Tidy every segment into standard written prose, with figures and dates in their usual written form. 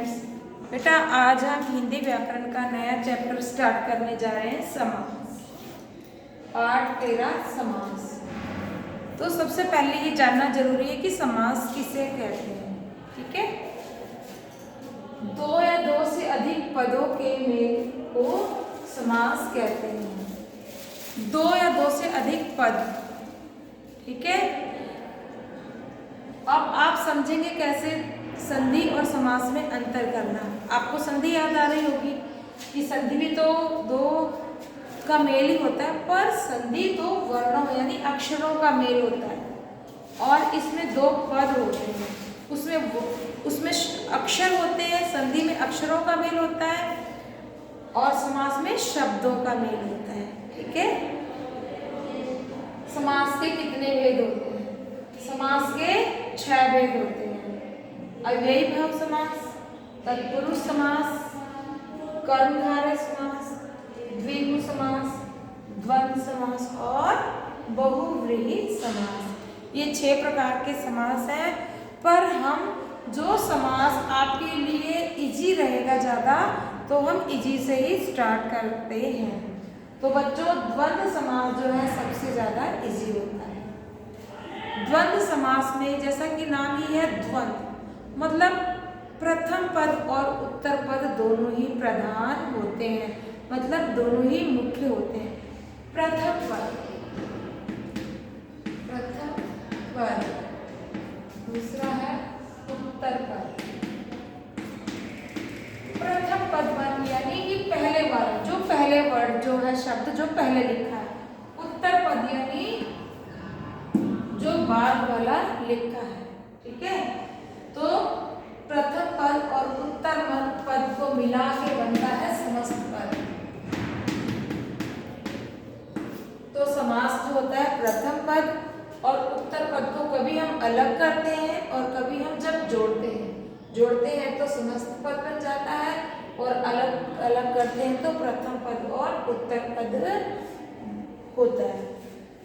Students, बेटा आज हम हिंदी व्याकरण का नया चैप्टर स्टार्ट करने जा रहे हैं, समास। पाठ 13 समास। तो सबसे पहले ये जानना जरूरी है कि समास किसे कहते हैं। ठीक है, दो या दो से अधिक पदों के मेल को समास कहते हैं। दो या दो से अधिक पद। ठीक है, अब आप समझेंगे कैसे संधि और समास में अंतर करना। आपको संधि याद आ रही होगी कि संधि भी तो दो का मेल ही होता है, पर संधि तो वर्णों यानी अक्षरों का मेल होता है और इसमें दो पद होते हैं। उसमें अक्षर होते हैं, संधि में अक्षरों का मेल होता है और समास में शब्दों का मेल होता है। ठीक है, समास के कितने भेद होते हैं? समास के 6 भेद होते हैं। अव्ययी भाव समास, तत्पुरुष समास, कर्मधारय समास, द्विगु समास, द्वंद्व समास और बहुव्रीहि समास। ये 6 प्रकार के समास हैं, पर हम जो समास आपके लिए इजी रहेगा ज़्यादा, तो हम इजी से ही स्टार्ट करते हैं। तो बच्चों, द्वंद्व समास जो है सबसे ज़्यादा इजी होता है। द्वंद्व समास में जैसा कि नाम ही है द्वंद्व, मतलब प्रथम पद और उत्तर पद दोनों ही प्रधान होते हैं, मतलब दोनों ही मुख्य होते हैं। प्रथम पद, दूसरा है उत्तर पद। प्रथम पद यानी कि पहले वाला, जो पहले वर्ड जो है, शब्द जो पहले लिखा है। उत्तर पद यानी जो बाद वाला लिखा है। ठीक है, तो प्रथम पद और उत्तर पद को मिला के बनता है समस्त पद। तो समास जो होता है, प्रथम पद और उत्तर पद को कभी हम अलग करते हैं और कभी हम जब जोड़ते हैं तो समस्त पद बन जाता है, और अलग अलग करते हैं तो प्रथम पद और उत्तर पद होता है।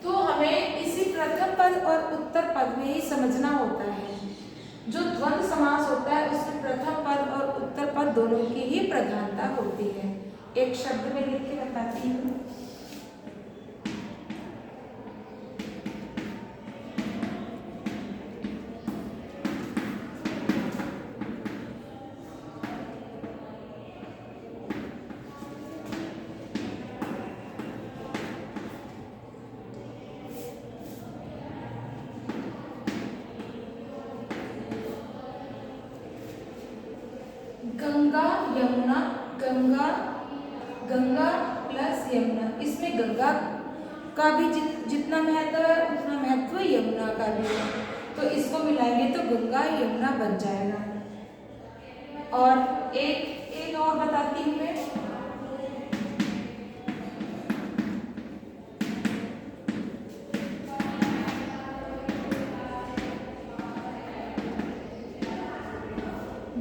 तो हमें इसी प्रथम पद और उत्तर पद में ही समझना होता है। जो द्वंद्व समास होता है उसमें प्रथम पद और उत्तर पद दोनों की ही प्रधानता होती है। एक शब्द में लिख के बताती हूँ। गंगा यमुना, गंगा प्लस यमुना। इसमें गंगा का भी जितना महत्व है उतना महत्व यमुना का भी है, तो इसको मिलाएंगे तो गंगा यमुना बन जाएगा। और एक और बताती हूँ मैं।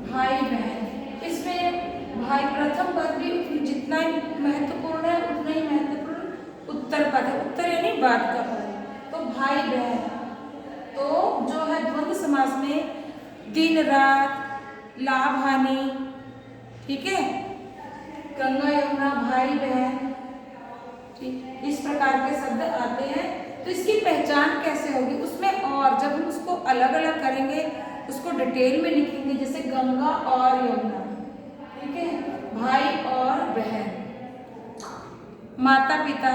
भाई बहन, भाई प्रथम पद भी जितना महत्वपूर्ण है उतना ही महत्वपूर्ण उत्तर पद है। उत्तर यानी बाद का पद। तो भाई बहन, तो जो है द्वंद्व समास में दिन रात, लाभ हानि, ठीक है, गंगा यमुना, भाई बहन, ठीक, इस प्रकार के शब्द आते हैं। तो इसकी पहचान कैसे होगी? उसमें और जब हम उसको अलग अलग करेंगे, उसको डिटेल में लिखेंगे, जैसे गंगा और यमुना, ठीक है, भाई और बहन, माता पिता,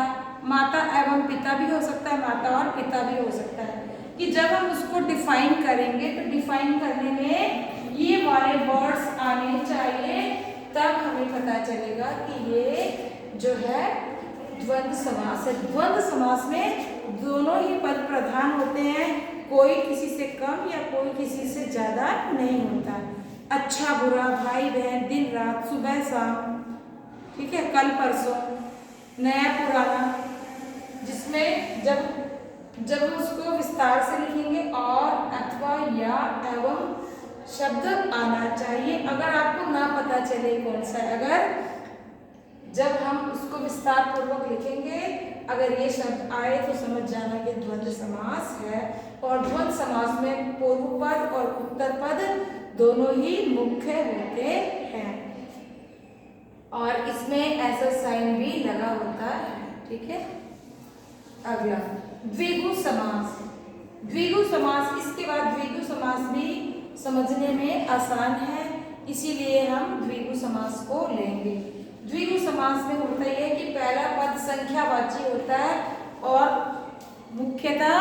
माता एवं पिता भी हो सकता है, माता और पिता भी हो सकता है। कि जब हम उसको डिफाइन करेंगे तो डिफाइन करने में ये वाले वर्ड्स आने चाहिए, तब हमें पता चलेगा कि ये जो है द्वंद्व समास है। द्वंद्व समास में दोनों ही पद प्रधान होते हैं, कोई किसी से कम या कोई किसी से ज्यादा नहीं होता। अच्छा बुरा, भाई बहन, दिन रात, सुबह शाम, ठीक है, कल परसों, नया पुराना, जिसमें जब उसको विस्तार से लिखेंगे और अथवा या एवं शब्द आना चाहिए। अगर आपको ना पता चले कौन सा है, अगर जब हम उसको विस्तार पूर्वक लिखेंगे अगर ये शब्द आए तो समझ जाना कि द्वंद्व समास है। और द्वंद्व समास में पूर्व पद और उत्तर पद दोनों ही मुख्य होते हैं और इसमें ऐसा साइन भी लगा होता है। ठीक है, अगला द्विगु समास। द्विगु समास, इसके बाद द्विगु समास भी समझने में आसान है, इसीलिए हम द्विगु समास को लेंगे। द्विगु समास में होता यह है कि पहला पद संख्यावाची होता है और मुख्यतः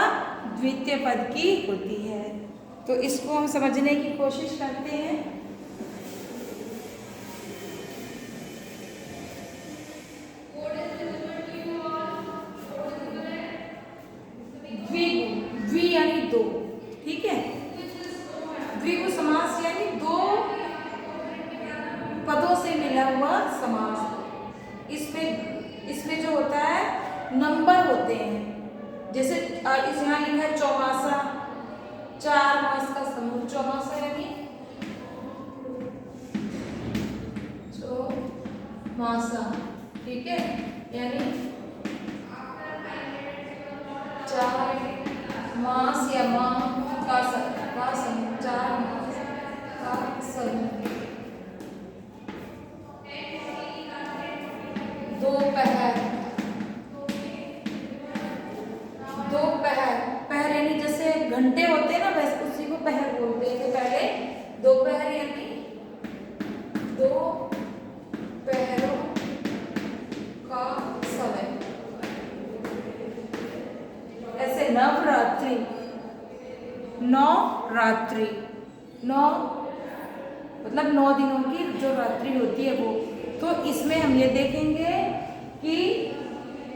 द्वितीय पद की होती है। तो इसको हम समझने की कोशिश करते हैं। द्विगु, द्वि यानी दो, ठीक है। द्विगु समास यानी दो पदों से मिला हुआ समास। इसमें जो होता है नंबर होते हैं, जैसे इस यहाँ लिखा है चौमासा, 4 मास का समूह। चौमासा यानी चौमासा, ठीक है, यानी 4 मास या माह का समूह, 4 मास का समूह। दोपहर, दोपहर, पहर यानी जैसे घंटे होते हैं ना, वैसे उसी को पहर बोलते हैं। पहले दोपहर यानी 2 पहरों का समय। ऐसे नवरात्रि, 9 रात्रि, 9 मतलब 9 दिनों की जो रात्रि होती है वो। तो इसमें हम ये देखेंगे कि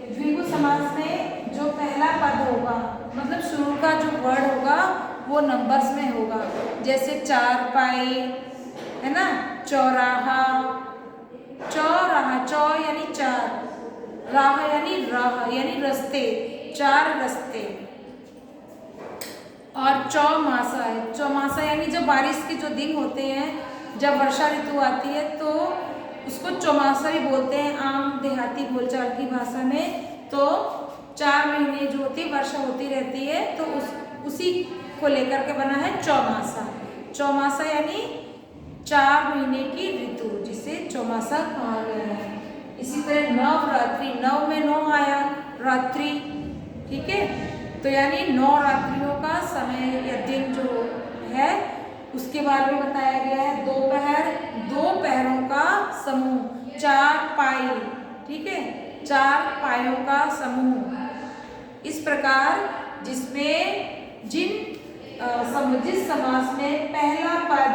द्विगु समास में जो पहला पद होगा, मतलब शुरू का जो वर्ड होगा वो नंबर्स में होगा। जैसे चारपाई है ना, चौराहा, चौराहा, चौ यानी 4, राह यानी रास्ते, 4 रास्ते। और चौमासा है, चौमासा यानी जब बारिश के जो दिन होते हैं, जब वर्षा ऋतु आती है तो उसको चौमासा भी बोलते हैं आम देहाती बोलचाल की भाषा में। तो 4 महीने जो होती वर्षा होती रहती है, तो उसी को लेकर के बना है चौमासा। चौमासा यानी 4 महीने की ऋतु, जिसे चौमासा कहा गया है। इसी तरह नवरात्रि, नव में 9 आया, रात्रि, ठीक है, तो यानी 9 रात्रियों का समय या दिन जो है उसके बारे में बताया गया है। दोपहर, 2 पहरों का समूह, 4 पाई, ठीक है, 4 पायों का समूह। इस प्रकार जिसमें जिस समास में पहला पद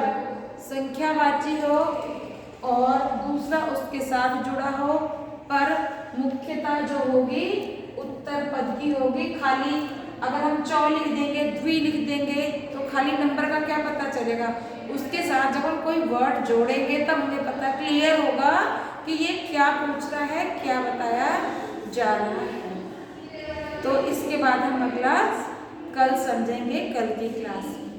संख्यावाची हो और दूसरा उसके साथ जुड़ा हो, पर मुख्यता जो होगी उत्तर पद की होगी। खाली अगर हम चौ लिख देंगे, द्वि लिख देंगे तो खाली नंबर का क्या पता चलेगा। उसके साथ जब हम कोई वर्ड जोड़ेंगे तब हमें पता क्लियर होगा कि ये क्या पूछ रहा है, क्या बताया जा रहा है। तो इसके बाद हम अगला कल समझेंगे, कल की क्लास में।